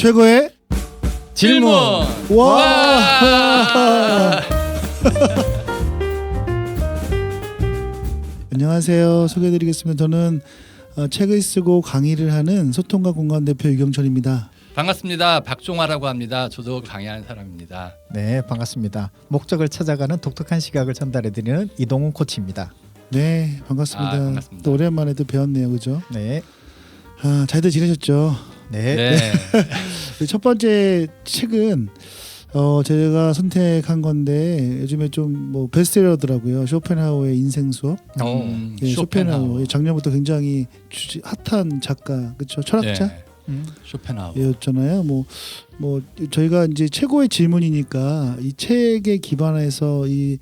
최고의 질문. 와. 안녕하세요. 소개해드리겠습니다. 저는 책을 쓰고 강의를 하는 소통과 공감 대표 유경철입니다. 반갑습니다. 박종화라고 합니다. 저도 강의하는 사람입니다. 네, 반갑습니다. 목적을 찾아가는 독특한 시각을 전달해드리는 이동훈 코치입니다. 네, 반갑습니다. 반갑습니다. 또 오랜만에 또 배웠네요, 그죠? 네, 잘들 지내셨죠? 네, 네. 첫 번째 책은 제가 선택한 건데 요즘에 좀 뭐 베스트셀러더라고요. 쇼펜하우어의 인생 수업. 예, 쇼펜하우어 작년부터 굉장히 핫한 작가, 그렇죠? 철학자. 네. 쇼펜하우어. 였잖아요. 뭐 저희가 이제 최고의 질문이니까 이 책에 기반해서 이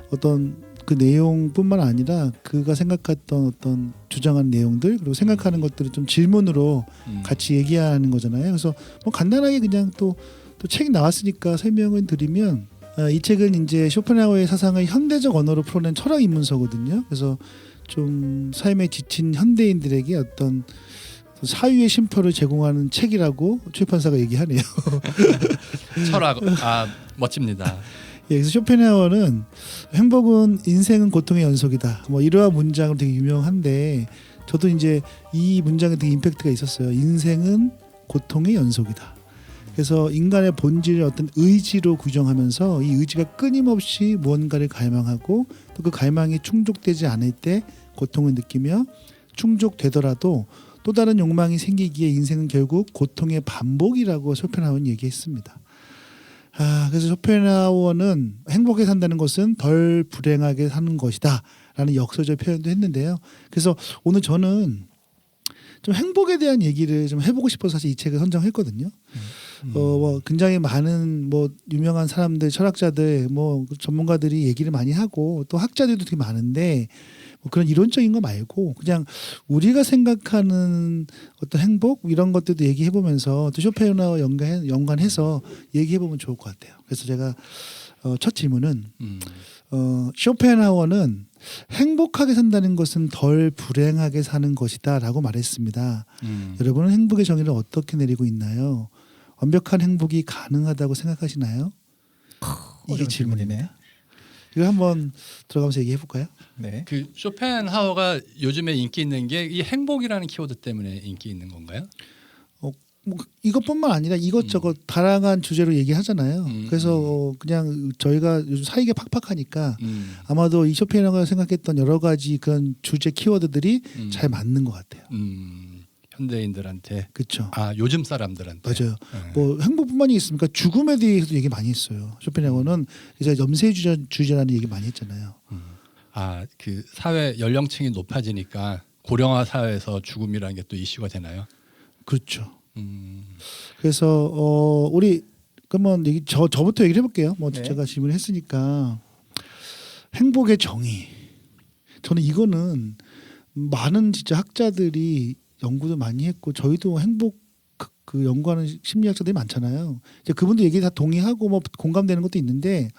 어떤 그 내용뿐만 아니라 그가 생각했던 어떤 주장한 내용들 그리고 생각하는 것들을 좀 질문으로 같이 얘기하는 거잖아요. 그래서 뭐 간단하게 그냥 또 책이 나왔으니까 설명을 드리면 이 책은 이제 쇼펜하우어의 사상을 현대적 언어로 풀어낸 철학 입문서거든요. 그래서 좀 삶에 지친 현대인들에게 어떤 사유의 쉼표를 제공하는 책이라고 출판사가 얘기하네요. 철학. 멋집니다. 예, 그래서 쇼펜하우어는 행복은 인생은 고통의 연속이다. 뭐 이러한 문장으로 되게 유명한데 저도 이제 이 문장에 되게 임팩트가 있었어요. 인생은 고통의 연속이다. 그래서 인간의 본질을 어떤 의지로 규정하면서 이 의지가 끊임없이 무언가를 갈망하고 또 그 갈망이 충족되지 않을 때 고통을 느끼며 충족되더라도 또 다른 욕망이 생기기에 인생은 결국 고통의 반복이라고 쇼펜하우어는 얘기했습니다. 그래서 쇼펜하우어는 행복하게 산다는 것은 덜 불행하게 사는 것이다 라는 역설적 표현도 했는데요. 그래서 오늘 저는 좀 행복에 대한 얘기를 좀 해보고 싶어서 사실 이 책을 선정했거든요. 뭐 굉장히 많은 뭐 유명한 사람들, 철학자들, 뭐 전문가들이 얘기를 많이 하고 또 학자들도 되게 많은데 뭐 그런 이론적인 거 말고 그냥 우리가 생각하는 어떤 행복 이런 것들도 얘기해 보면서 또 쇼펜하우어 연관해서 얘기해 보면 좋을 것 같아요. 그래서 제가 첫 질문은 쇼펜하우어는 행복하게 산다는 것은 덜 불행하게 사는 것이다라고 말했습니다. 여러분은 행복의 정의를 어떻게 내리고 있나요? 완벽한 행복이 가능하다고 생각하시나요? 이게 질문이네요. 이거 한번 들어가면서 얘기해 볼까요? 네. 그 쇼펜하우어가 요즘에 인기 있는 게 이 행복이라는 키워드 때문에 인기 있는 건가요? 뭐 이것뿐만 아니라 이것저것 다양한 주제로 얘기하잖아요. 그래서 그냥 저희가 요즘 사이가 팍팍하니까 아마도 이 쇼펜하우어가 생각했던 여러 가지 그런 주제 키워드들이 잘 맞는 것 같아요. 현대인들한테. 그렇죠. 요즘 사람들한테. 맞아요. 뭐 행복뿐만이 있습니까? 죽음에 대해서도 얘기 많이 했어요. 쇼펜하우어는 이제 염세주제라는 얘기 많이 했잖아요. 그 사회 연령층이 높아지니까 고령화 사회에서 죽음이라는 게 또 이슈가 되나요? 그렇죠. 그래서 우리 그러면 저부터 얘기를 해볼게요. 뭐 네. 제가 질문을 했으니까 행복의 정의. 저는 이거는 많은 진짜 학자들이 연구도 많이 했고 저희도 행복 그 연구하는 심리학자들이 많잖아요. 이제 그분들 얘기 다 동의하고 뭐 공감되는 것도 있는데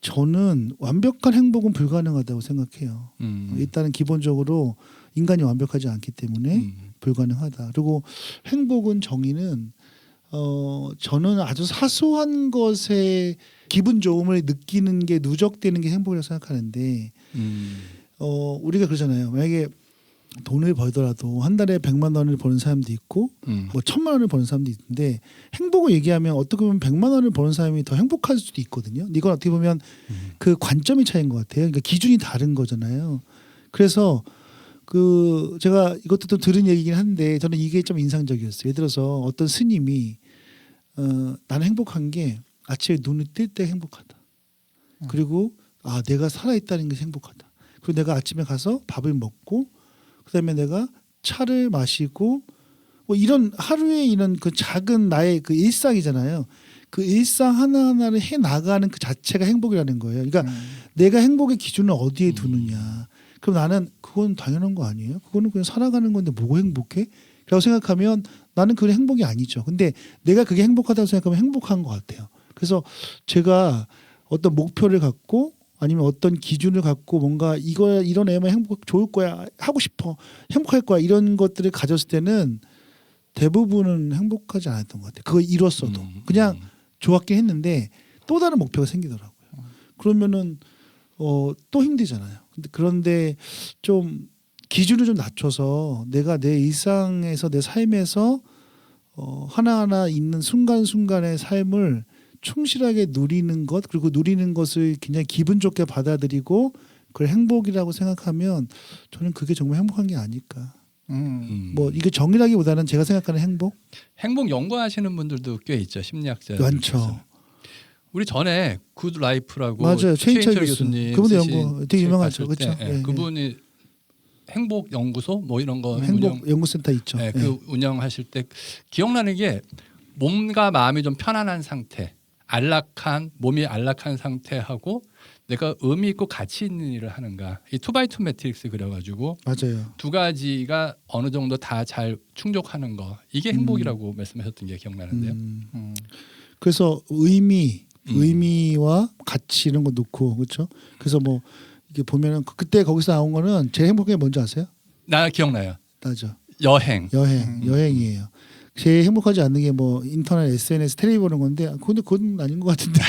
저는 완벽한 행복은 불가능하다고 생각해요. 일단은 기본적으로 인간이 완벽하지 않기 때문에 불가능하다. 그리고 행복은 정의는 저는 아주 사소한 것에 기분 좋음을 느끼는 게 누적되는 게 행복이라고 생각하는데 우리가 그러잖아요. 만약에 돈을 벌더라도 한 달에 100만 원을 버는 사람도 있고 뭐 1000만 원을 버는 사람도 있는데 행복을 얘기하면 어떻게 보면 100만 원을 버는 사람이 더 행복할 수도 있거든요. 이건 어떻게 보면 그 관점이 차이인 것 같아요. 그러니까 기준이 다른 거잖아요. 그래서 그 제가 이것도 또 들은 얘기긴 한데 저는 이게 좀 인상적이었어요. 예를 들어서 어떤 스님이 나는 행복한 게 아침에 눈을 뜰 때 행복하다. 그리고 내가 살아있다는 게 행복하다. 그리고 내가 아침에 가서 밥을 먹고 그다음에 내가 차를 마시고 뭐 이런 하루에 이런 그 작은 나의 그 일상이잖아요. 그 일상 하나하나를 해 나가는 그 자체가 행복이라는 거예요. 그러니까 내가 행복의 기준을 어디에 두느냐. 그럼 나는 그건 당연한 거 아니에요? 그거는 그냥 살아가는 건데 뭐가 행복해? 라고 생각하면 나는 그게 행복이 아니죠. 근데 내가 그게 행복하다고 생각하면 행복한 것 같아요. 그래서 제가 어떤 목표를 갖고 아니면 어떤 기준을 갖고 뭔가 이런 애만 행복 좋을 거야 하고 싶어 행복할 거야 이런 것들을 가졌을 때는 대부분은 행복하지 않았던 것 같아요. 그거 이뤘어도 그냥 좋았긴 했는데 또 다른 목표가 생기더라고요. 그러면은 또 힘들잖아요. 그런데 좀 기준을 좀 낮춰서 내가 내 일상에서 내 삶에서 하나하나 있는 순간순간의 삶을 충실하게 누리는 것, 그리고 누리는 것을 굉장히 기분 좋게 받아들이고 그걸 행복이라고 생각하면 저는 그게 정말 행복한 게 아닐까. 뭐 이게 정의라기보다는 제가 생각하는 행복 행복 연구하시는 분들도 꽤 있죠. 심리학자 많죠. 우리 전에 굿 라이프라고 맞아요. 최인철 교수님 그분도 쓰신 연구 되게 책 유명하죠. 봤을 때, 그렇죠. 예, 그분이 행복 연구소 뭐 이런 거 행복 연구센터 있죠. 네, 예. 그 운영하실 때 기억나는 게 몸과 마음이 좀 편안한 상태, 몸이 안락한 상태하고 내가 의미 있고 가치 있는 일을 하는가, 이 2x2 매트릭스 그려가지고 맞아요. 두 가지가 어느 정도 다 잘 충족하는 거, 이게 행복이라고 말씀하셨던 게 기억나는데요. 그래서 의미와 가치 이런 거 놓고 그렇죠. 그래서 뭐 이게 보면은 그때 거기서 나온 거는 제일 행복한 게 뭔지 아세요? 나 기억나요. 나죠. 여행이에요. 제일 행복하지 않는 게 뭐 인터넷, SNS, 텔레비 보는 건데 그건 아닌 것 같은데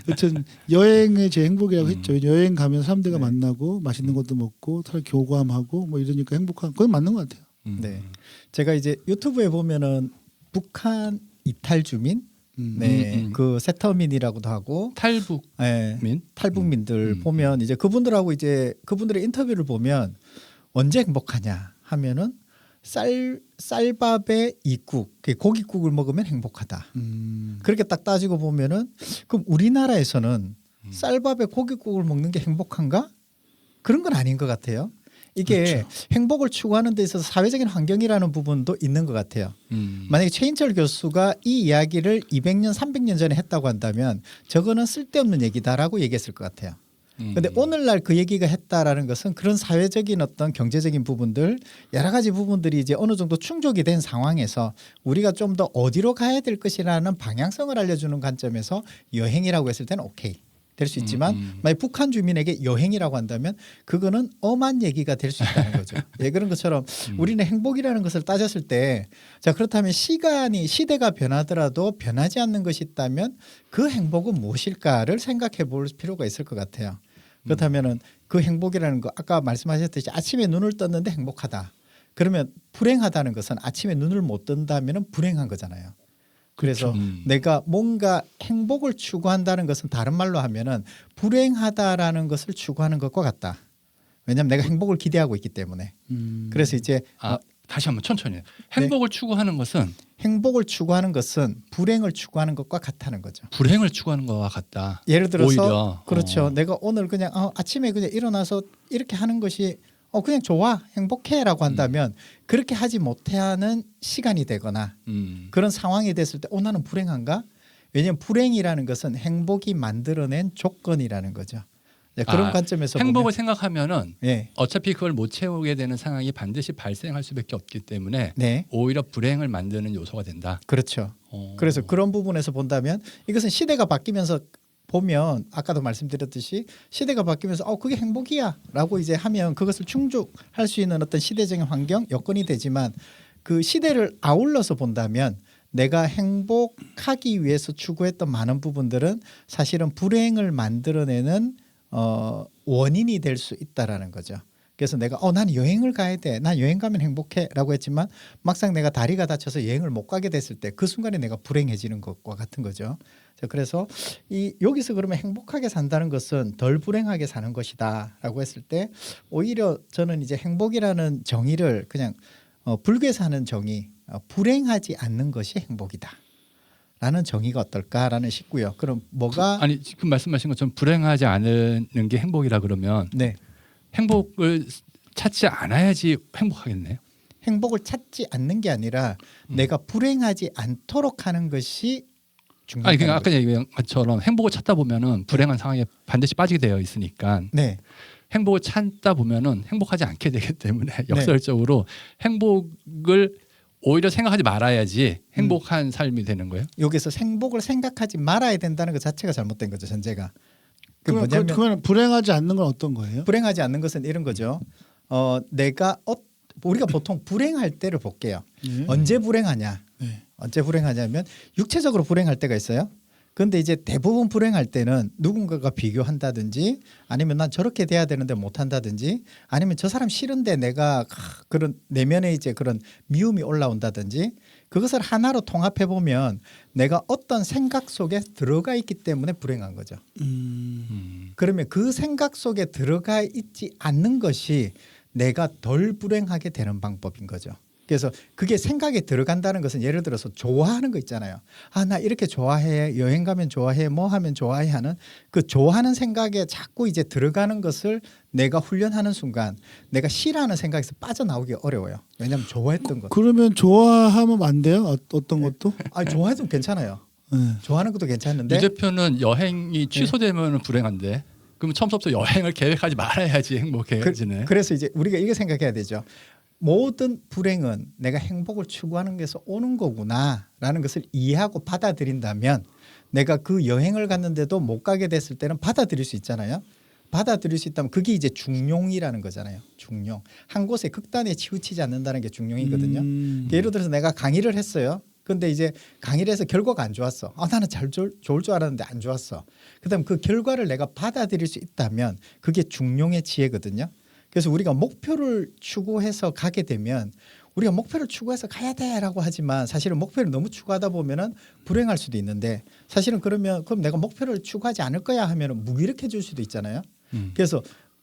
여튼 여행이 제 행복이라고 했죠. 여행 가면 사람들과 만나고 맛있는 것도 먹고 서로 교감하고 뭐 이러니까 행복한 그건 맞는 것 같아요. 네, 제가 이제 유튜브에 보면은 북한 이탈 주민, 그 세터민이라고도 하고 탈북민, 네, 탈북민들 보면 이제 그분들하고 이제 그분들의 인터뷰를 보면 언제 행복하냐 하면은 쌀밥에 이국, 고깃국을 먹으면 행복하다. 그렇게 딱 따지고 보면은 그럼 우리나라에서는 쌀밥에 고깃국을 먹는 게 행복한가? 그런 건 아닌 것 같아요. 이게 그렇죠. 행복을 추구하는 데 있어서 사회적인 환경이라는 부분도 있는 것 같아요. 만약에 최인철 교수가 이 이야기를 200년, 300년 전에 했다고 한다면 저거는 쓸데없는 얘기다라고 얘기했을 것 같아요. 그런데 오늘날 그 얘기가 했다라는 것은 그런 사회적인 어떤 경제적인 부분들 여러 가지 부분들이 이제 어느 정도 충족이 된 상황에서 우리가 좀 더 어디로 가야 될 것이라는 방향성을 알려주는 관점에서 여행이라고 했을 때는 오케이 될 수 있지만 만약 북한 주민에게 여행이라고 한다면 그거는 엄한 얘기가 될 수 있다는 거죠. 예, 그런 것처럼 우리는 행복이라는 것을 따졌을 때 자 그렇다면 시대가 변하더라도 변하지 않는 것이 있다면 그 행복은 무엇일까를 생각해 볼 필요가 있을 것 같아요. 그렇다면은 그 행복이라는 거 아까 말씀하셨듯이 아침에 눈을 떴는데 행복하다. 그러면 불행하다는 것은 아침에 눈을 못 뜬다면은 불행한 거잖아요. 그래서 내가 뭔가 행복을 추구한다는 것은 다른 말로 하면은 불행하다라는 것을 추구하는 것과 같다. 왜냐하면 내가 행복을 기대하고 있기 때문에. 그래서 이제 다시 한번 천천히. 행복을 추구하는 것은 행복을 추구하는 것은 불행을 추구하는 것과 같다는 거죠. 불행을 추구하는 것과 같다. 예를 들어서 오히려. 그렇죠. 내가 오늘 그냥 아침에 그냥 일어나서 이렇게 하는 것이 그냥 좋아 행복해라고 한다면 그렇게 하지 못하는 시간이 되거나 그런 상황이 됐을 때 나는 불행한가? 왜냐하면 불행이라는 것은 행복이 만들어낸 조건이라는 거죠. 그런 관점에서 행복을 보면, 생각하면은 예. 어차피 그걸 못 채우게 되는 상황이 반드시 발생할 수밖에 없기 때문에 네. 오히려 불행을 만드는 요소가 된다. 그렇죠. 그래서 그런 부분에서 본다면 이것은 시대가 바뀌면서 보면 아까도 말씀드렸듯이 시대가 바뀌면서 그게 행복이야라고 이제 하면 그것을 충족할 수 있는 어떤 시대적인 환경 여건이 되지만 그 시대를 아울러서 본다면 내가 행복하기 위해서 추구했던 많은 부분들은 사실은 불행을 만들어내는 원인이 될 수 있다라는 거죠. 그래서 내가 나는 여행을 가야 돼. 난 여행 가면 행복해라고 했지만 막상 내가 다리가 다쳐서 여행을 못 가게 됐을 때 그 순간에 내가 불행해지는 것과 같은 거죠. 자, 그래서 여기서 그러면 행복하게 산다는 것은 덜 불행하게 사는 것이다라고 했을 때 오히려 저는 이제 행복이라는 정의를 그냥 불교에서 하는 정의, 불행하지 않는 것이 행복이다. 라는 정의가 어떨까라는 싶고요. 그럼 뭐가 지금 말씀하신 것처럼 불행하지 않는 게 행복이라 그러면 네. 행복을 찾지 않아야지 행복하겠네요. 행복을 찾지 않는 게 아니라 내가 불행하지 않도록 하는 것이 중요하다는 그러니까 아까 거죠. 얘기한 것처럼 행복을 찾다 보면은 불행한 상황에 반드시 빠지게 되어 있으니까 네. 행복을 찾다 보면은 행복하지 않게 되기 때문에 역설적으로 행복을 오히려 생각하지 말아야지 행복한 삶이 되는 거예요. 여기서 행복을 생각하지 말아야 된다는 것 자체가 잘못된 거죠. 전제가. 뭐냐면 그러면 불행하지 않는 건 어떤 거예요? 불행하지 않는 것은 이런 거죠. 내가 우리가 보통 불행할 때를 볼게요. 네. 언제 불행하냐? 네. 언제 불행하냐면 육체적으로 불행할 때가 있어요. 근데 이제 대부분 불행할 때는 누군가가 비교한다든지 아니면 난 저렇게 돼야 되는데 못한다든지 아니면 저 사람 싫은데 내가 그런 내면에 이제 그런 미움이 올라온다든지 그것을 하나로 통합해 보면 내가 어떤 생각 속에 들어가 있기 때문에 불행한 거죠. 그러면 그 생각 속에 들어가 있지 않는 것이 내가 덜 불행하게 되는 방법인 거죠. 그래서 그게 생각에 들어간다는 것은 예를 들어서 좋아하는 거 있잖아요. 아, 나 이렇게 좋아해. 여행 가면 좋아해. 뭐 하면 좋아해 하는 그 좋아하는 생각에 자꾸 이제 들어가는 것을 내가 훈련하는 순간 내가 싫어하는 생각에서 빠져나오기 어려워요. 왜냐하면 좋아했던 것. 그러면 좋아하면 안 돼요? 어떤 것도? 아, 좋아해도 괜찮아요. 네. 좋아하는 것도 괜찮은데 유 대표는 여행이 취소되면 불행한데 그럼 처음부터 여행을 계획하지 말아야지 행복해지네. 그래서 이제 우리가 이게 생각해야 되죠. 모든 불행은 내가 행복을 추구하는 데서 오는 거구나라는 것을 이해하고 받아들인다면 내가 그 여행을 갔는데도 못 가게 됐을 때는 받아들일 수 있잖아요. 받아들일 수 있다면 그게 이제 중용이라는 거잖아요. 중용. 한 곳에 극단에 치우치지 않는다는 게 중용이거든요. 예를 들어서 내가 강의를 했어요. 근데 이제 강의를 해서 결과가 안 좋았어. 아, 나는 좋을 줄 알았는데 안 좋았어. 그다음 그 결과를 내가 받아들일 수 있다면 그게 중용의 지혜거든요. 그래서 우리가 목표를 추구해서 가게 되면 우리가 목표를 추구해서 가야 돼라고 하지만 사실은 목표를 너무 추구하다 보면은 불행할 수도 있는데 사실은 그러면 그럼 내가 목표를 추구하지 않을 거야 하면은 무기력해질 수도 있잖아요. 그래서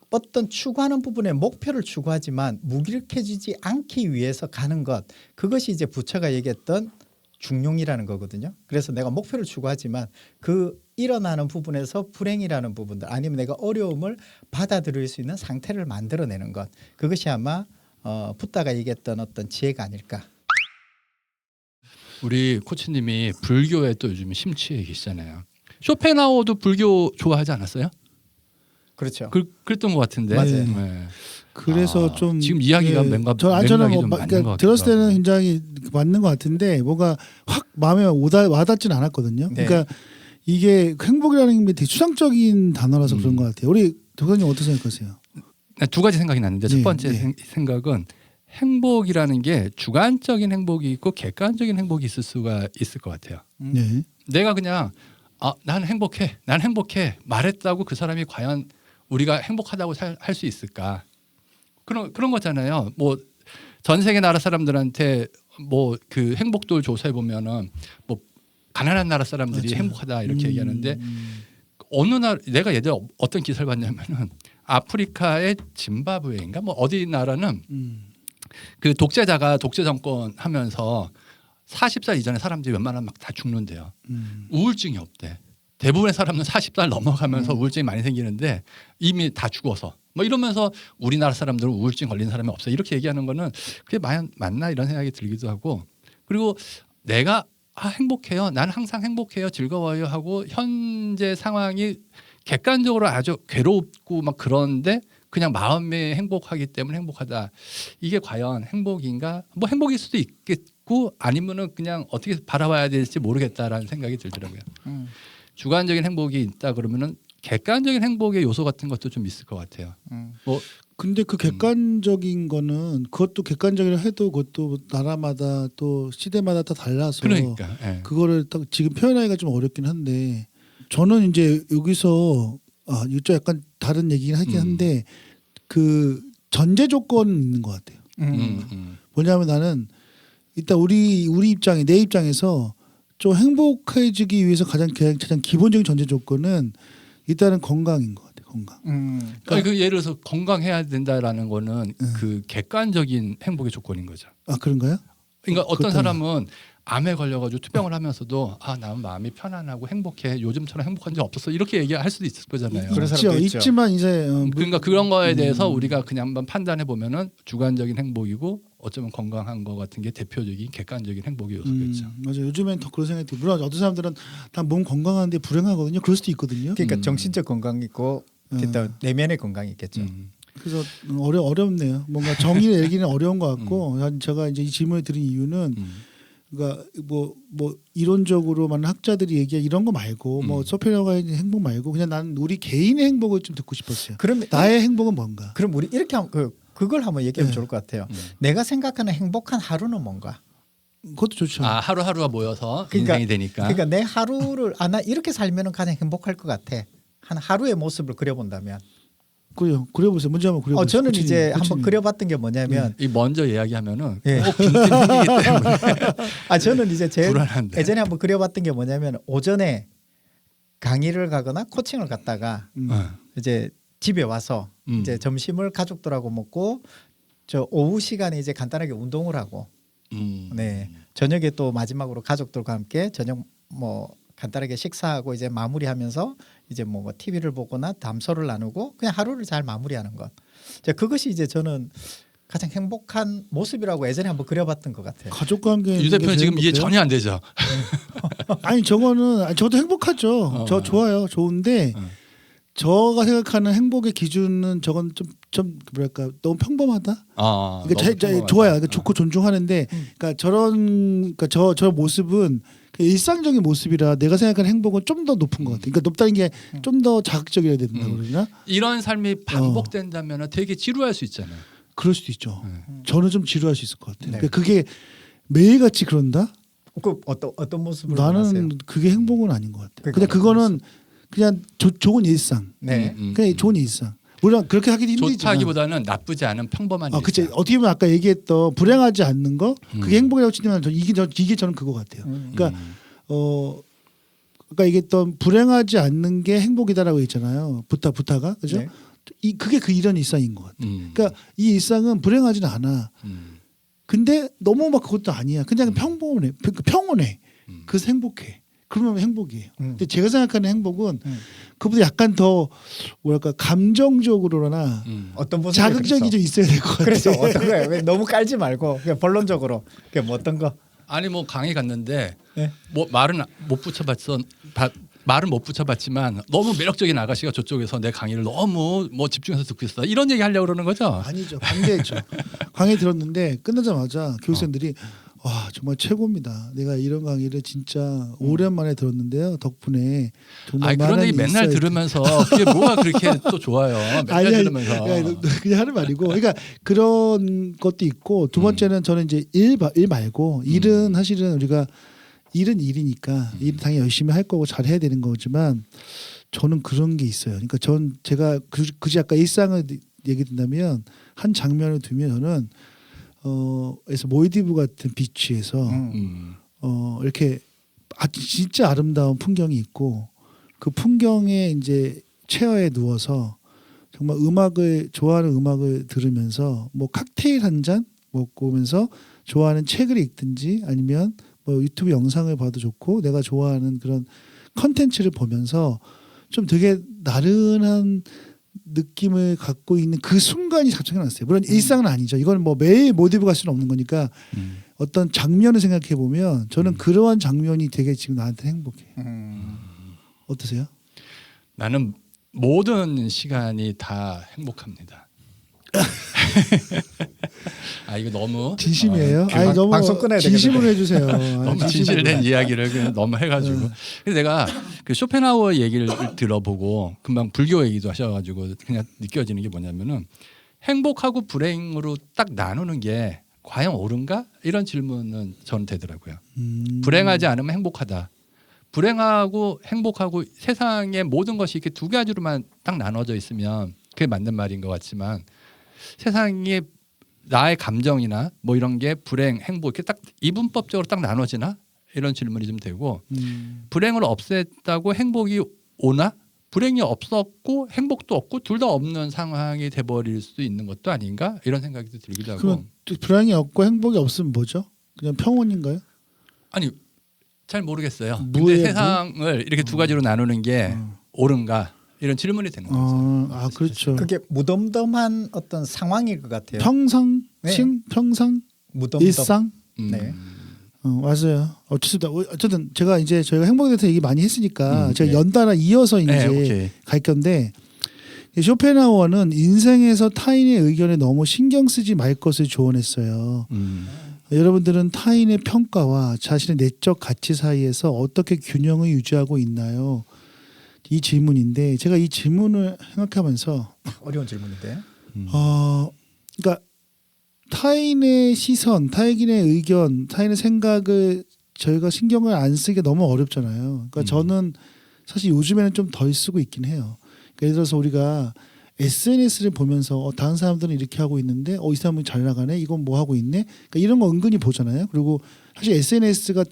어떤 추구하는 부분에 목표를 추구하지만 무기력해지지 않기 위해서 가는 것 그것이 이제 부처가 얘기했던 중용이라는 거거든요. 그래서 내가 목표를 추구하지만 그 일어나는 부분에서 불행이라는 부분들 아니면 내가 어려움을 받아들일 수 있는 상태를 만들어내는 것 그것이 아마 붓다가 얘기했던 어떤 지혜가 아닐까. 우리 코치님이 불교에 또 요즘 심취해 계시잖아요. 쇼펜하우어도 불교 좋아하지 않았어요? 그렇죠. 그랬던 것 같은데. 맞아요. 네. 그래서 아, 좀 지금 이야기가 예, 맥락이 저는 좀 뭐, 맞는 그러니까 것 들었을 같기도 때는 하고. 굉장히 맞는 것 같은데 뭐가 확 마음에 와닿지는 않았거든요. 네. 그러니까 이게 행복이라는 게 되게 추상적인 단어라서 그런 것 같아요. 우리 교수님 어떻게 생각하세요? 두 가지 생각이 났는데 네, 첫 번째 네. 생각은 행복이라는 게 주관적인 행복이 있고 객관적인 행복이 있을 수가 있을 것 같아요. 네. 내가 그냥 난 행복해 말했다고 그 사람이 과연 우리가 행복하다고 할 수 있을까? 그런 거잖아요. 뭐 전 세계 나라 사람들한테 뭐 그 행복도를 조사해 보면은 뭐 가난한 나라 사람들이 맞아요. 행복하다 이렇게 얘기하는데 어느 날 내가 예전에 어떤 기사를 봤냐면은 아프리카의 짐바브웨인가 뭐 어디 나라는 그 독재자가 독재 정권 하면서 40살 이전에 사람들이 웬만하면 막 다 죽는데요. 우울증이 없대. 대부분의 사람은 40살 넘어가면서 우울증이 많이 생기는데 이미 다 죽어서 뭐 이러면서 우리나라 사람들은 우울증 걸린 사람이 없어 이렇게 얘기하는 거는 그게 맞나 이런 생각이 들기도 하고 그리고 내가 행복해요. 나는 항상 행복해요. 즐거워요 하고 현재 상황이 객관적으로 아주 괴롭고 막 그런데 그냥 마음이 행복하기 때문에 행복하다. 이게 과연 행복인가? 뭐 행복일 수도 있겠고 아니면은 그냥 어떻게 바라봐야 될지 모르겠다라는 생각이 들더라고요. 주관적인 행복이 있다 그러면은 객관적인 행복의 요소 같은 것도 좀 있을 것 같아요. 뭐 근데 그 객관적인 거는 그것도 객관적이라 해도 그것도 나라마다 또 시대마다 다 달라서 그러니까 예. 그거를 딱 지금 표현하기가 좀 어렵긴 한데 저는 이제 여기서 이쪽 약간 다른 얘기긴 하긴 한데 그 전제 조건 있는 것 같아요. 뭐냐면 나는 일단 우리 입장에 내 입장에서 좀 행복해지기 위해서 가장 기본적인 전제 조건은 일단은 건강인 것 같아요. 건강. 그러니까 그 예를 들어서 건강해야 된다라는 거는 그 객관적인 행복의 조건인 거죠. 아 그런가요? 그러니까 어떤 그렇다면. 사람은 암에 걸려가지고 투병을 하면서도 나는 마음이 편안하고 행복해 요즘처럼 행복한 적 없었어 이렇게 얘기할 수도 있을 거잖아요. 그런 사람도 있죠. 있지만 이제 그러니까 그런 거에 대해서 우리가 그냥 한번 판단해 보면은 주관적인 행복이고 어쩌면 건강한 거 같은 게 대표적인 객관적인 행복의 요소겠죠. 맞아요. 요즘엔 더 그런 생각이 들어요. 물론 어떤 사람들은 다 몸 건강한데 불행하거든요. 그럴 수도 있거든요. 그러니까 정신적 건강이 있고 일단 내면의 건강이 있겠죠. 그래서 어렵네요. 뭔가 정의를 내기는 어려운 것 같고 제가 이제 이 질문을 드린 이유는 그러니까 뭐 이론적으로만 학자들이 얘기한 이런 거 말고 뭐 소피아가 행복 말고 그냥 나는 우리 개인의 행복을 좀 듣고 싶었어요. 그러면 나의 행복은 뭔가? 그럼 우리 이렇게 하면 그걸 한번 얘기하면 네. 좋을 것 같아요. 내가 생각하는 행복한 하루는 뭔가. 그것도 좋죠. 아 하루하루가 모여서 그러니까- 인생이 되니까. 그러니까 내 하루를 나 이렇게 살면은 가장 행복할 것 같아. 한 하루의 모습을 그려본다면. 그려보세요. 문제 한번 그려보세요. 저는 코치님, 이제 한번 코치님. 그려봤던 게 뭐냐면 이 먼저 이야기하면은 예. 꼭 빈틈 생기기 때문에 저는 이제 제 불안한데. 예전에 한번 그려봤던 게 뭐냐면 오전에 강의를 가거나 코칭을 갔다가 이제 집에 와서 이제 점심을 가족들하고 먹고 저 오후 시간에 이제 간단하게 운동을 하고 네 저녁에 또 마지막으로 가족들과 함께 저녁 뭐 간단하게 식사하고 이제 마무리하면서 이제 뭐 TV를 보거나 담소를 나누고 그냥 하루를 잘 마무리하는 것. 그것이 이제 저는 가장 행복한 모습이라고 예전에 한번 그려봤던 것 같아요. 가족 관계 유 대표는 지금 이해 전혀 안 되죠. 아니 저도 행복하죠. 저 좋아요. 좋은데 저가 생각하는 행복의 기준은 저건 좀 뭐랄까 너무 평범하다. 그러니까 좋아요. 그러니까 좋고 존중하는데 그러니까 그러니까 저 모습은 일상적인 모습이라 내가 생각하는 행복은 좀 더 높은 것 같아요. 그러니까 높다는 게 좀 더 자극적이어야 된다 그러나 이런 삶이 반복된다면 되게 지루할 수 있잖아요. 그럴 수도 있죠. 저는 좀 지루할 수 있을 것 같아요. 네. 그러니까 그게 매일같이 그런다? 그 어떤 모습을 원하세요? 나는 그게 행복은 아닌 것 같아요. 그러니까 근데 그거는 그냥 좋은 일상. 네. 그냥 좋은 일상. 물론 그렇게 하기도 힘들지만. 좋다기보다는 나쁘지 않은 평범한 일상. 그치. 어떻게 보면 아까 얘기했던 불행하지 않는 거 그게 행복이라고 치면 이게 저는 그거 같아요. 그러니까 아까 얘기했던 불행하지 않는 게 행복이다라고 했잖아요. 부타가 그죠? 네. 그게 그 이런 일상인 것 같아요. 그러니까 이 일상은 불행하지는 않아. 근데 너무 막 그것도 아니야. 그냥 평범해. 평온해. 그래서 행복해. 그러면 행복이에요. 근데 제가 생각하는 행복은 그보다 약간 더 뭐랄까 감정적으로나 어떤 모습이 자극적이 좀 있어야 될 것 같아요. 그래서 어떤 거예요? 왜 너무 깔지 말고 그냥 본론적으로 그냥 뭐 어떤 거? 아니 뭐 강의 갔는데 네. 뭐 말은 못 붙여봤지만 너무 매력적인 아가씨가 저쪽에서 내 강의를 너무 뭐 집중해서 듣고 있어. 이런 얘기 하려고 그러는 거죠? 아니죠. 반대했죠. 강의 들었는데 끝나자마자 교육생들이 와 정말 최고입니다. 내가 이런 강의를 진짜 오랜만에 들었는데요. 덕분에 정말 아니 그런 많은 얘기 맨날 인사이트. 들으면서 그게 뭐가 그렇게 또 좋아요. 맨날 들으면서. 그냥 하는 말이고, 그러니까 그런 것도 있고 두 번째는 저는 이제 일 말고 일은 사실은 우리가 일은 일이니까 일은 당연히 열심히 할 거고 잘 해야 되는 거지만 저는 그런 게 있어요. 그러니까 제가 굳이 아까 일상을 얘기 든다면 한 장면을 두면 저는 그래서 몰디브 같은 비치에서 이렇게 진짜 아름다운 풍경이 있고 그 풍경에 이제 체어에 누워서 정말 좋아하는 음악을 들으면서 뭐 칵테일 한 잔 먹고 오면서 좋아하는 책을 읽든지 아니면 뭐 유튜브 영상을 봐도 좋고 내가 좋아하는 그런 컨텐츠를 보면서 좀 되게 나른한 느낌을 갖고 있는 그 순간이 갑자기 났어요. 물론 일상은 아니죠. 이건 뭐 매일 몰디브 갈 수는 없는 거니까 어떤 장면을 생각해 보면 저는 그러한 장면이 되게 지금 나한테 행복해. 어떠세요? 나는 모든 시간이 다 행복합니다. 아 이거 너무 진심이에요? 그 아니 너무 방송 끊어야 진심으로 해주세요. 너무 진실된 이야기를 그냥 너무 해가지고. 근데 내가 그 쇼펜하우어 얘기를 들어보고 금방 불교 얘기도 하셔가지고 그냥 느껴지는 게 뭐냐면은 행복하고 불행으로 딱 나누는 게 과연 옳은가? 이런 질문은 저는 되더라고요. 불행하지 않으면 행복하다. 불행하고 행복하고 세상의 모든 것이 이렇게 두 가지로만 딱 나눠져 있으면 그게 맞는 말인 것 같지만 세상에 나의 감정이나 뭐 이런 게 불행, 행복 이렇게 딱 이분법적으로 딱 나눠지나 이런 질문이 좀 되고 불행을 없앴다고 행복이 오나 불행이 없었고 행복도 없고 둘 다 없는 상황이 돼버릴 수 있는 것도 아닌가 이런 생각이 들기도 하고. 그럼 불행이 없고 행복이 없으면 뭐죠? 그냥 평온인가요? 아니 잘 모르겠어요. 무의 근데 세상을 이렇게 두 가지로 나누는 게 옳은가 이런 질문이 되는 거죠. 그렇죠. 그게 무덤덤한 어떤 상황일 것 같아요. 평상, 네. 평상, 무덤덤. 일상. 네. 맞아요. 어쨌든 제가 이제 저희가 행복에 대해서 얘기 많이 했으니까 제가 네. 연달아 이어서 이제 네, 오케이. 갈 건데 쇼펜하우어는 인생에서 타인의 의견에 너무 신경 쓰지 말 것을 조언했어요. 여러분들은 타인의 평가와 자신의 내적 가치 사이에서 어떻게 균형을 유지하고 있나요? 이 질문인데 제가 이 질문을 생각하면서 어려운 질문인데. 그러니까 타인의 시선, 타인의 의견, 타인의 생각을 저희가 신경을 안 쓰게 너무 어렵잖아요. 그러니까 저는 사실 요즘에는 좀 덜 쓰고 있긴 해요. 그러니까 예를 들어서 우리가 SNS를 보면서 다른 사람들은 이렇게 하고 있는데 이 사람은 잘 나가네, 이건 뭐 하고 있네, 그러니까 이런 거 은근히 보잖아요. 그리고 사실 SNS가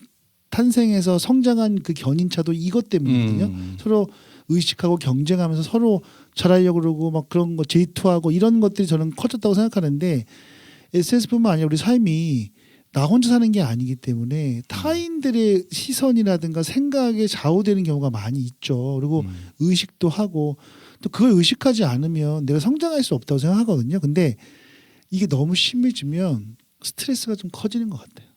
탄생해서 성장한 그 견인차도 이것 때문이거든요. 서로 의식하고 경쟁하면서 서로 잘하려고 그러고 막 그런 거 질투하고 이런 것들이 저는 커졌다고 생각하는데, SNS뿐만 아니라 우리 삶이 나 혼자 사는 게 아니기 때문에 타인들의 시선이라든가 생각에 좌우되는 경우가 많이 있죠. 그리고 의식도 하고 또 그걸 의식하지 않으면 내가 성장할 수 없다고 생각하거든요. 근데 이게 너무 심해지면 스트레스가 좀 커지는 것 같아요.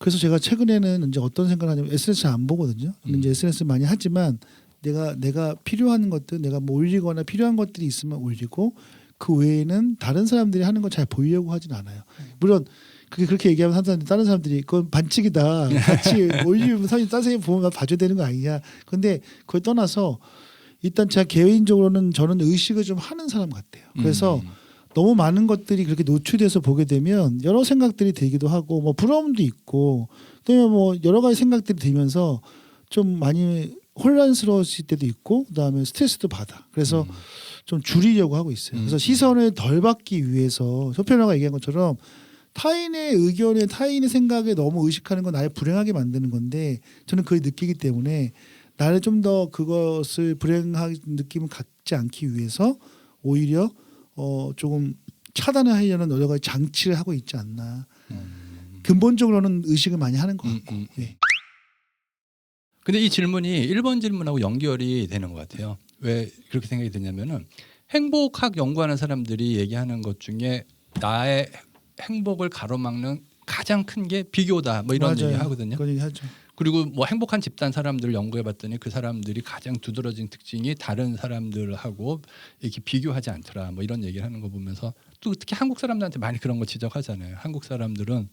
그래서 제가 최근에는 이제 어떤 생각을 하냐면 SNS 잘 안 보거든요. 근데 이제 SNS 많이 하지만 내가 필요한 것들, 내가 뭐 올리거나 필요한 것들이 있으면 올리고 그 외에는 다른 사람들이 하는 거 잘 보려고 하진 않아요. 물론 그렇게 얘기하면 다른 사람들이 그건 반칙이다, 같이 올리면 사실 다른 사람이 보면 봐줘야 되는 거 아니냐. 근데 그걸 떠나서 일단 제가 개인적으로는 저는 의식을 좀 하는 사람 같아요. 그래서 너무 많은 것들이 그렇게 노출돼서 보게 되면 여러 생각들이 들기도 하고 뭐 부러움도 있고 또 뭐 여러 가지 생각들이 들면서 좀 많이 혼란스러워질 때도 있고 그다음에 스트레스도 받아. 그래서 좀 줄이려고 하고 있어요. 그래서 시선을 덜 받기 위해서 소편화가 얘기한 것처럼 타인의 의견에 타인의 생각에 너무 의식하는 건 나를 불행하게 만드는 건데, 저는 그걸 느끼기 때문에 나를 좀 더 그것을 불행한 느낌을 갖지 않기 위해서 오히려 조금 차단을 하려는 여러 가지 장치를 하고 있지 않나. 근본적으로는 의식을 많이 하는 것 같고. 예. 근데 이 질문이 1번 질문하고 연결이 되는 것 같아요. 왜 그렇게 생각이 드냐면은 행복학 연구하는 사람들이 얘기하는 것 중에 나의 행복을 가로막는 가장 큰 게 비교다, 뭐 이런 얘기 하거든요. 그런 얘기 하죠. 그리고 뭐 행복한 집단 사람들을 연구해봤더니 그 사람들이 가장 두드러진 특징이 다른 사람들하고 이렇게 비교하지 않더라, 뭐 이런 얘기를 하는 거 보면서 또 특히 한국 사람들한테 많이 그런 거 지적하잖아요. 한국 사람들은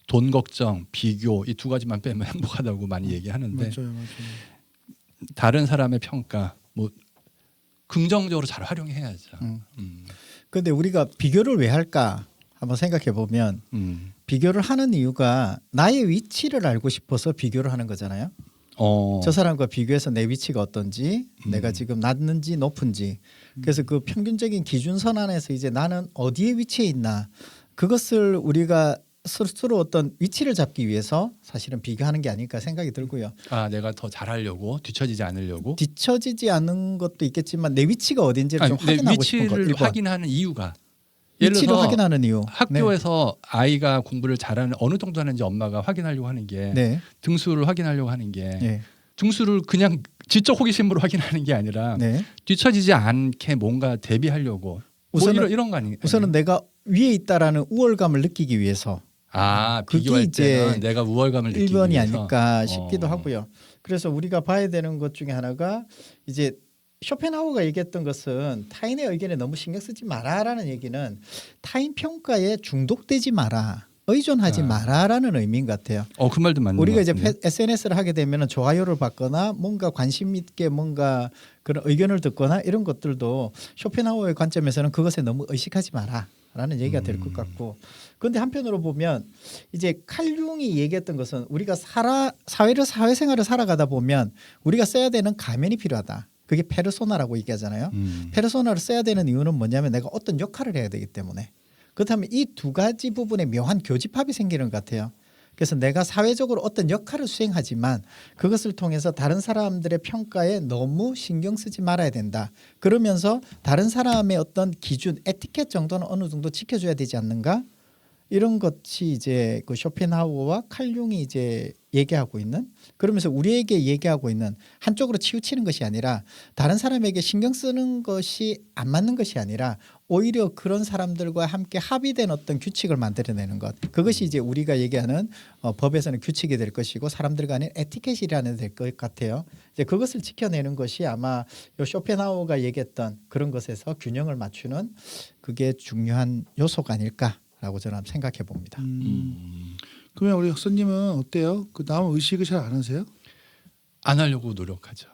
돈 걱정, 비교 이 두 가지만 빼면 행복하다고 많이 얘기하는데 맞아요. 다른 사람의 평가 뭐 긍정적으로 잘 활용해야죠. 그런데 우리가 비교를 왜 할까 한번 생각해 보면 비교를 하는 이유가 나의 위치를 알고 싶어서 비교를 하는 거잖아요. 저 사람과 비교해서 내 위치가 어떤지, 내가 지금 낮는지 높은지, 그래서 그 평균적인 기준선 안에서 이제 나는 어디에 위치해 있나, 그것을 우리가 스스로 어떤 위치를 잡기 위해서 사실은 비교하는 게 아닐까 생각이 들고요. 아, 내가 더 잘하려고, 뒤처지지 않으려고. 뒤처지지 않은 것도 있겠지만 내 위치가 어딘지를 좀 내 확인하고 싶은 것. 위치를 1번. 확인하는 이유가 예를 위치를 들어서 확인하는 이유. 학교에서 아이가 공부를 잘하는 어느 정도 하는지 엄마가 확인하려고 하는 게 네. 등수를 확인하려고 하는 게 네. 등수를 그냥 지적 호기심으로 확인하는 게 아니라 네. 뒤처지지 않게 뭔가 대비하려고 우선은- 뭐 이런 거 아닌가요? 우선은 내가 위에 있다라는 우월감을 느끼기 위해서 그게 비교할 이제 때는 내가 우월감을 느끼기 1번이 위해서. 아닐까 싶기도 하고요. 그래서 우리가 봐야 되는 것 중에 하나가 이제 쇼펜하우어가 얘기했던 것은 타인의 의견에 너무 신경 쓰지 마라라는 얘기는 타인 평가에 중독되지 마라, 의존하지 마라라는 의미인 것 같아요. 그 말도 맞는 우리가 것 이제 같은데. SNS를 하게 되면 좋아요를 받거나 뭔가 관심 있게 뭔가 그런 의견을 듣거나 이런 것들도 쇼펜하우어의 관점에서는 그것에 너무 의식하지 마라라는 얘기가 될 것 같고, 그런데 한편으로 보면 이제 칼 융이 얘기했던 것은 우리가 사회생활을 살아가다 보면 우리가 써야 되는 가면이 필요하다. 그게 페르소나라고 얘기하잖아요. 페르소나를 써야 되는 이유는 뭐냐면 내가 어떤 역할을 해야 되기 때문에. 그렇다면 이 두 가지 부분에 묘한 교집합이 생기는 것 같아요. 그래서 내가 사회적으로 어떤 역할을 수행하지만 그것을 통해서 다른 사람들의 평가에 너무 신경 쓰지 말아야 된다. 그러면서 다른 사람의 어떤 기준, 에티켓 정도는 어느 정도 지켜줘야 되지 않는가? 이런 것이 이제 그 쇼펜하우어와 칼 융이 이제 얘기하고 있는, 그러면서 우리에게 얘기하고 있는, 한쪽으로 치우치는 것이 아니라 다른 사람에게 신경 쓰는 것이 안 맞는 것이 아니라 오히려 그런 사람들과 함께 합의된 어떤 규칙을 만들어내는 것, 그것이 이제 우리가 얘기하는 법에서는 규칙이 될 것이고 사람들 간의 에티켓이라는 될 것 같아요. 이제 그것을 지켜내는 것이 아마 요 쇼펜하우어가 얘기했던 그런 것에서 균형을 맞추는 그게 중요한 요소가 아닐까라고 저는 생각해 봅니다. 그러면 우리 학사님은 어때요? 그 남 의식을 잘 안 하세요? 안 하려고 노력하죠.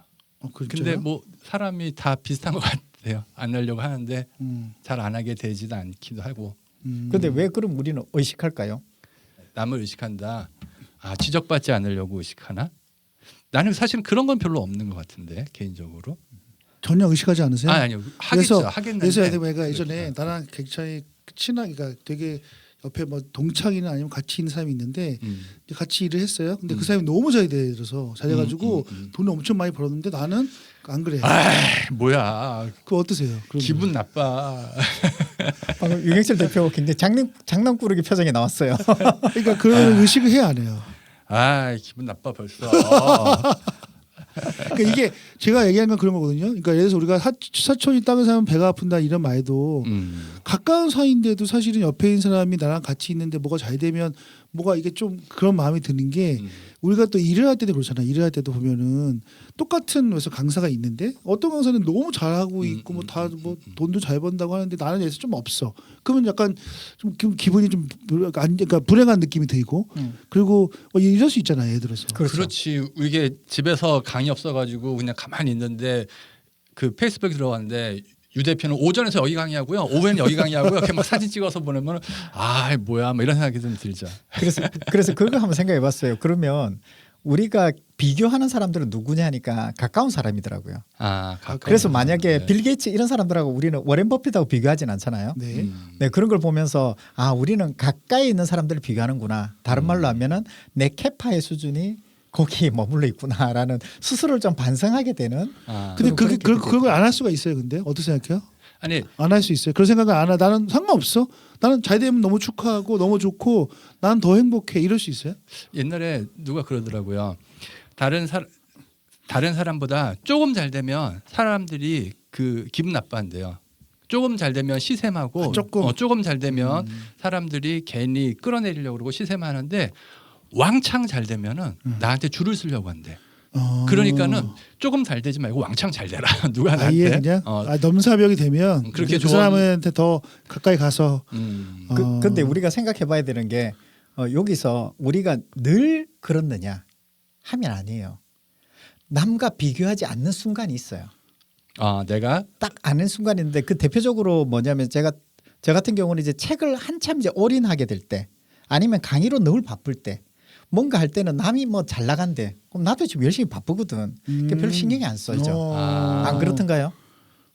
그렇죠? 근데 뭐 사람이 다 비슷한 것 같아요. 안 하려고 하는데 음. 잘 안 하게 되지도 않기도 하고. 근데 왜 그럼 우리는 의식할까요? 남을 의식한다. 아, 지적받지 않으려고 의식하나? 나는 사실 그런 건 별로 없는 것 같은데 개인적으로. 전혀 의식하지 않으세요? 아니요. 하겠죠. 하겠는데. 그래서 내가 예전에 나랑 굉장히 친하게 그러니까 되게 옆에 뭐 동창이나 아니면 같이 있는 사람이 있는데 이제 같이 일을 했어요. 근데 그 사람이 너무 잘돼서 돈을 엄청 많이 벌었는데 나는 안 그래. 아, 뭐야. 그거 어떠세요? 그런 기분 나빠. 방금 유경철 대표 굉장히 장난꾸러기 표정이 나왔어요. 그러니까 그런 의식을 해야 안 해요. 아, 기분 나빠 벌써. 그러니까 이게 제가 얘기하는 건 그런 거거든요. 그러니까 예를 들어서 우리가 사촌이 땅을 사면 배가 아픈다 이런 말도 가까운 사이인데도 사실은 옆에 있는 사람이 나랑 같이 있는데 뭐가 잘 되면 뭐가 이게 좀 그런 마음이 드는 게 우리가 또 일을 할 때도 그렇잖아요. 일을 할 때도 보면은 똑같은 그래서 강사가 있는데 어떤 강사는 너무 잘하고 있고 뭐 다 뭐 돈도 잘 번다고 하는데 나는 여기서 좀 없어. 그러면 약간 좀 기분이 좀 그러니까 불행한 느낌이 들고 그리고 뭐 이럴 수 있잖아요. 예를 들어서. 그렇지. 이게 집에서 강의 없어가지고 그냥 가만히 있는데 그 페이스북에 들어갔는데 유 대표는 오전에서 여기 강의하고요, 오후에는 여기 강의하고요. 이렇게 막 사진 찍어서 보내면 아 뭐야, 뭐 이런 생각이 좀 들죠. 그래서 그거 한번 생각해봤어요. 그러면 우리가 비교하는 사람들은 누구냐니까 가까운 사람이더라고요. 아, 그래서 만약에 빌 게이츠 이런 사람들하고 우리는 워렌 버핏하고 비교하진 않잖아요. 네. 네, 그런 걸 보면서 아 우리는 가까이 있는 사람들을 비교하는구나. 다른 말로 하면은 내 캐파의 수준이 거기에 머물러 있구나라는 스스로를 좀 반성하게 되는. 근데 그런 그걸 안 할 수가 있어요. 근데 어떻게 생각해요? 아니 안 할 수 있어요. 그런 생각을 안 하. 나는 상관없어. 나는 잘 되면 너무 축하하고 너무 좋고 난 더 행복해. 이럴 수 있어요? 옛날에 누가 그러더라고요. 다른 사람보다 조금 잘 되면 사람들이 그 기분 나빠한대요. 조금 잘 되면 시샘하고 조금 잘 되면 사람들이 괜히 끌어내리려고 그러고 시샘하는데 왕창 잘 되면은 나한테 줄을 서려고 한대. 그러니까는 조금 잘 되지 말고 왕창 잘 되라. 누가 아예 나한테 그냥 넘사벽이 되면 그렇게 그 사람한테 더 가까이 가서 근데 우리가 생각해봐야 되는 게 여기서 우리가 늘 그렇느냐 하면 아니에요. 남과 비교하지 않는 순간이 있어요. 내가 딱 아는 순간인데 그 대표적으로 뭐냐면 저 같은 경우는 이제 책을 한참 이제 올인하게 될 때 아니면 강의로 늘 바쁠 때 뭔가 할 때는 남이 뭐 잘 나간대. 그럼 나도 지금 열심히 바쁘거든. 그러니까 별로 신경이 안 써져. 안 그렇던가요?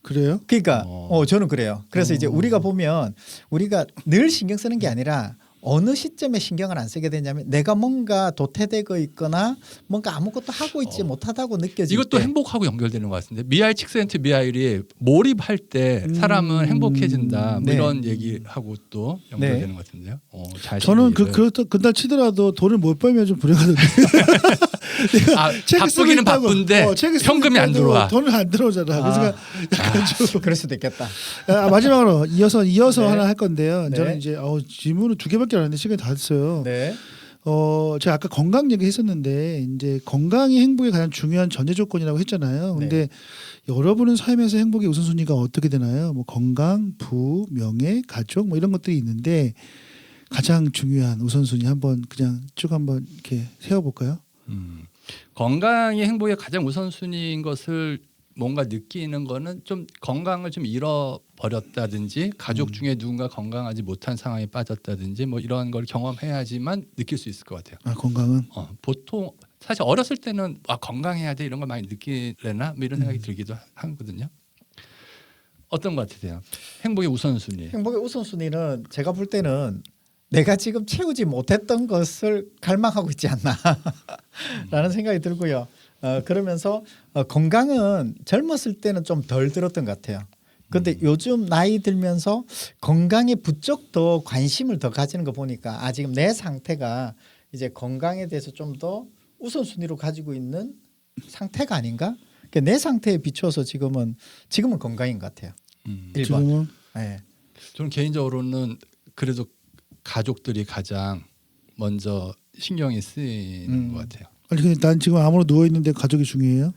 그래요? 그러니까 저는 그래요. 그래서 이제 우리가 보면 우리가 늘 신경 쓰는 게 아니라 어느 시점에 신경을 안 쓰게 되냐면 내가 뭔가 도태되고 있거나 뭔가 아무것도 하고 있지 못하다고 느껴질 이것도 때. 행복하고 연결되는 것 같은데 미하일 칙센트미하일이 몰입할 때 사람은 행복해진다 뭐 네. 이런 얘기하고 또 연결되는 것 같은데요. 잘 저는 그렇다 치더라도 돈을 못 벌면 좀 불행하던데. 바쁘기는 바쁜데 현금이 안 들어와. 돈은 안 들어오잖아. 그래서 약간 좀 그럴 수도 있겠다. 마지막으로 이어서 네. 하나 할 건데요. 네. 저는 이제 질문을 2개밖에 안 했는데 시간이 다 됐어요. 네. 제가 아까 건강 얘기했었는데 이제 건강이 행복의 가장 중요한 전제 조건이라고 했잖아요. 근데 여러분은 삶에서 행복의 우선순위가 어떻게 되나요? 뭐 건강, 부, 명예, 가족 뭐 이런 것들이 있는데 가장 중요한 우선순위 한번 그냥 쭉 한번 이렇게 세워볼까요? 건강이 행복의 가장 우선순위인 것을 뭔가 느끼는 거는 좀 건강을 좀 잃어버렸다든지 가족 중에 누군가 건강하지 못한 상황에 빠졌다든지 뭐 이런 걸 경험해야지만 느낄 수 있을 것 같아요. 건강은 보통 사실 어렸을 때는 건강해야 돼 이런 걸 많이 느끼려나 뭐 이런 생각이 들기도 하거든요. 어떤 것 같으세요? 행복의 우선순위. 행복의 우선순위는 제가 볼 때는 내가 지금 채우지 못했던 것을 갈망하고 있지 않나라는 생각이 들고요. 그러면서 건강은 젊었을 때는 좀 덜 들었던 것 같아요. 그런데 요즘 나이 들면서 건강에 부쩍 더 관심을 더 가지는 거 보니까 지금 내 상태가 이제 건강에 대해서 좀 더 우선순위로 가지고 있는 상태가 아닌가? 그러니까 내 상태에 비추어서 지금은 건강인 것 같아요. 1번. 지금은 네. 저는 개인적으로는 그래도 가족들이 가장 먼저 신경이 쓰이는 것 같아요. 아니 근데 난 지금 아무로 누워 있는데 가족이 중요해요?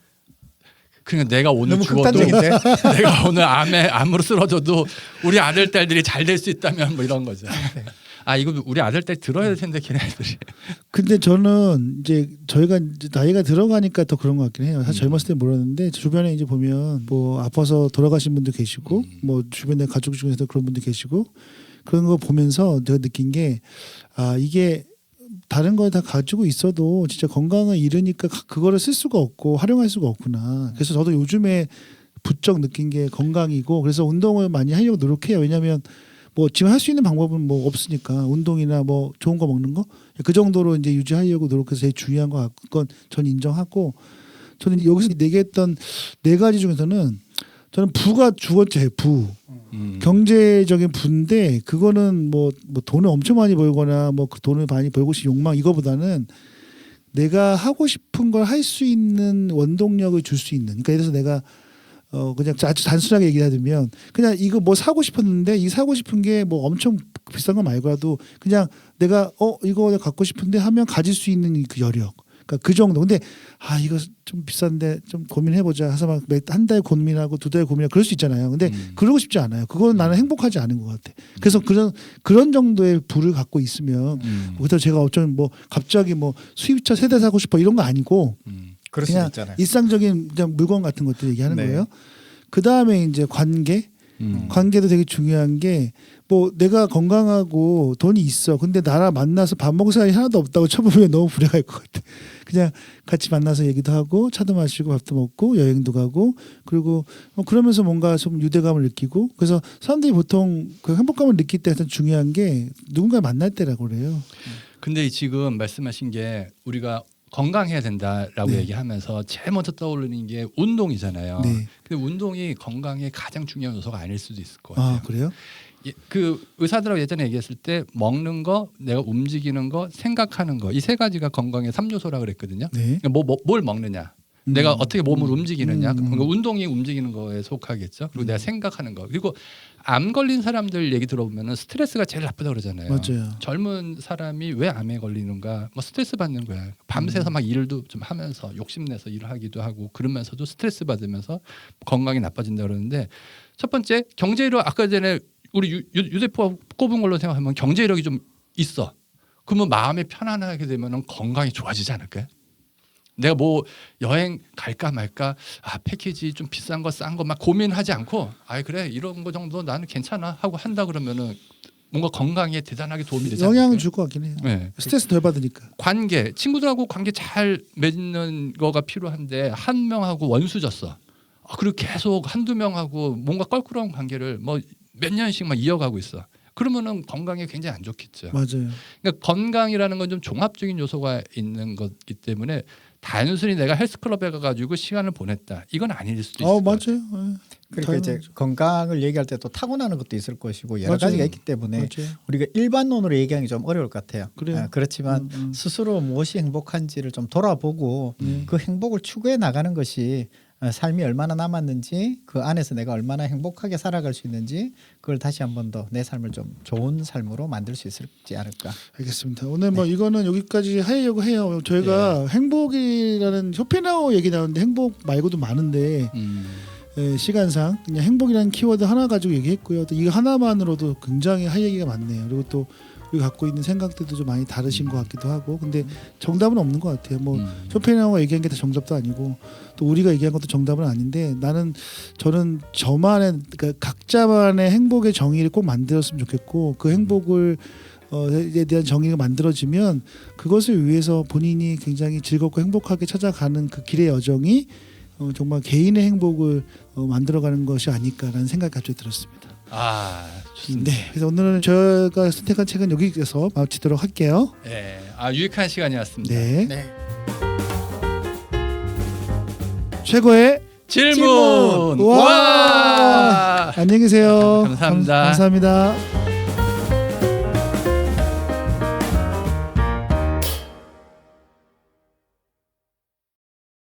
그러니까 내가 오늘 너무 죽어도 극단적인데? 내가 오늘 암으로 쓰러져도 우리 아들 딸들이 잘 될 수 있다면 뭐 이런 거죠. 아 이거 우리 아들 때 들어야 될 텐데 걔네들이. 근데 저는 이제 저희가 이제 나이가 들어가니까 더 그런 것 같긴 해요. 사실 젊었을 때 몰랐는데 주변에 이제 보면 뭐 아파서 돌아가신 분도 계시고 뭐 주변에 가족 중에서도 그런 분도 계시고 그런 거 보면서 내가 느낀 게 아 이게 다른 거 다 가지고 있어도 진짜 건강을 잃으니까 그거를 쓸 수가 없고 활용할 수가 없구나. 그래서 저도 요즘에 부쩍 느낀 게 건강이고 그래서 운동을 많이 하려고 노력해요. 왜냐하면 뭐 지금 할 수 있는 방법은 뭐 없으니까 운동이나 뭐 좋은 거 먹는 거 그 정도로 이제 유지하려고 노력해서 제일 중요한 거 같건 전 인정하고 저는 여기서 얘기했던 네 가지 중에서는 저는 부가 주어져요. 부. 경제적인 부인데 그거는 뭐 돈을 엄청 많이 벌거나 뭐 그 돈을 많이 벌고 싶은 욕망 이거보다는 내가 하고 싶은 걸 할 수 있는 원동력을 줄 수 있는. 그러니까 예를 들어서 내가 그냥 아주 단순하게 얘기하자면 그냥 이거 뭐 사고 싶었는데 이 사고 싶은 게 뭐 엄청 비싼 거 말고라도 그냥 내가 이거 내가 갖고 싶은데 하면 가질 수 있는 그 여력. 그러니까 그 정도. 근데 아 이거 좀 비싼데 좀 고민해보자 해서 막 한 달 고민하고 두 달 고민하고 그럴 수 있잖아요. 근데 그러고 싶지 않아요. 그거는 나는 행복하지 않은 것 같아. 그래서 그런 정도의 부를 갖고 있으면 그래서 제가 어쩌면 뭐 갑자기 뭐 수입차 세대 사고 싶어 이런 거 아니고 그럴 수 그냥 있잖아요. 일상적인 그냥 물건 같은 것들 얘기하는 네. 거예요. 그 다음에 이제 관계도 되게 중요한 게 뭐 내가 건강하고 돈이 있어. 근데 나랑 만나서 밥 먹을 사람이 하나도 없다고 쳐보면 너무 불행할 것 같아. 그냥 같이 만나서 얘기도 하고 차도 마시고 밥도 먹고 여행도 가고 그리고 그러면서 뭔가 좀 유대감을 느끼고 그래서 사람들이 보통 그 행복감을 느낄 때 가장 중요한 게 누군가를 만날 때라고 그래요. 근데 지금 말씀하신 게 우리가 건강해야 된다라고 네. 얘기하면서 제일 먼저 떠오르는 게 운동이잖아요. 네. 근데 운동이 건강의 가장 중요한 요소가 아닐 수도 있을 것 같아요. 아 그래요? 그 의사들하고 예전에 얘기했을 때 먹는 거, 내가 움직이는 거, 생각하는 거 이 세 가지가 건강의 3요소라 그랬거든요. 네. 그러니까 뭘 먹느냐, 내가 어떻게 몸을 움직이느냐, 그러니까 운동이 움직이는 거에 속하겠죠. 그리고 내가 생각하는 거. 그리고 암 걸린 사람들 얘기 들어보면 스트레스가 제일 나쁘다 그러잖아요. 맞아요. 젊은 사람이 왜 암에 걸리는가? 뭐 스트레스 받는 거야. 밤새서 막 일도 좀 하면서 욕심내서 일을 하기도 하고 그러면서도 스트레스 받으면서 건강이 나빠진다 그러는데 첫 번째 경제력 아까 전에 우리 유대포가 꼽은 걸로 생각하면 경제력이 좀 있어. 그러면 마음이 편안하게 되면 건강이 좋아지지 않을까요? 내가 뭐 여행 갈까 말까 패키지 좀 비싼 거 싼 거 막 고민하지 않고 그래 이런 거 정도 나는 괜찮아 하고 한다 그러면은 뭔가 건강에 대단하게 도움이 되지 않을까요? 영향을 줄 것 같긴 해요. 네. 스트레스 덜 받으니까. 관계 친구들하고 관계 잘 맺는 거가 필요한데 한 명하고 원수졌어. 그리고 계속 한두 명하고 뭔가 껄끄러운 관계를 뭐 몇 년씩만 이어가고 있어. 그러면은 건강에 굉장히 안 좋겠죠. 맞아요. 그러니까 건강이라는 건 좀 종합적인 요소가 있는 거기 때문에 단순히 내가 헬스클럽에 가가지고 시간을 보냈다 이건 아닐 수도 있을 것 같아요. 맞아요. 그러니까 이제 당연하죠. 건강을 얘기할 때 또 타고나는 것도 있을 것이고 여러 맞아요. 가지가 있기 때문에 맞아요. 우리가 일반론으로 얘기하기 좀 어려울 것 같아요. 그래요. 그렇지만 스스로 무엇이 행복한지를 좀 돌아보고 그 행복을 추구해 나가는 것이 삶이 얼마나 남았는지 그 안에서 내가 얼마나 행복하게 살아갈 수 있는지 그걸 다시 한 번 더 내 삶을 좀 좋은 삶으로 만들 수 있을지 않을까. 알겠습니다. 오늘 뭐 이거는 여기까지 하려고 해요. 저희가 행복이라는 쇼펜하우어 얘기 나오는데 행복 말고도 많은데 시간상 그냥 행복이라는 키워드 하나 가지고 얘기했고요. 또 이거 하나만으로도 굉장히 할 얘기가 많네요. 그리고 또 우리가 갖고 있는 생각들도 좀 많이 다르신 것 같기도 하고 근데 정답은 없는 것 같아요. 뭐 쇼펜하우어가 얘기한 게 다 정답도 아니고 또 우리가 얘기한 것도 정답은 아닌데 저는 저만의 그러니까 각자만의 행복의 정의를 꼭 만들었으면 좋겠고 그 행복을 에 대한 정의가 만들어지면 그것을 위해서 본인이 굉장히 즐겁고 행복하게 찾아가는 그 길의 여정이 정말 개인의 행복을 만들어가는 것이 아닐까라는 생각이 갑자기 들었습니다. 좋습니다. 네, 그래서 오늘은 제가 선택한 책은 여기서 마치도록 할게요. 네, 유익한 시간이었습니다. 네, 네. 최고의 질문. 와! 안녕히 계세요. 감사합니다. 감사합니다.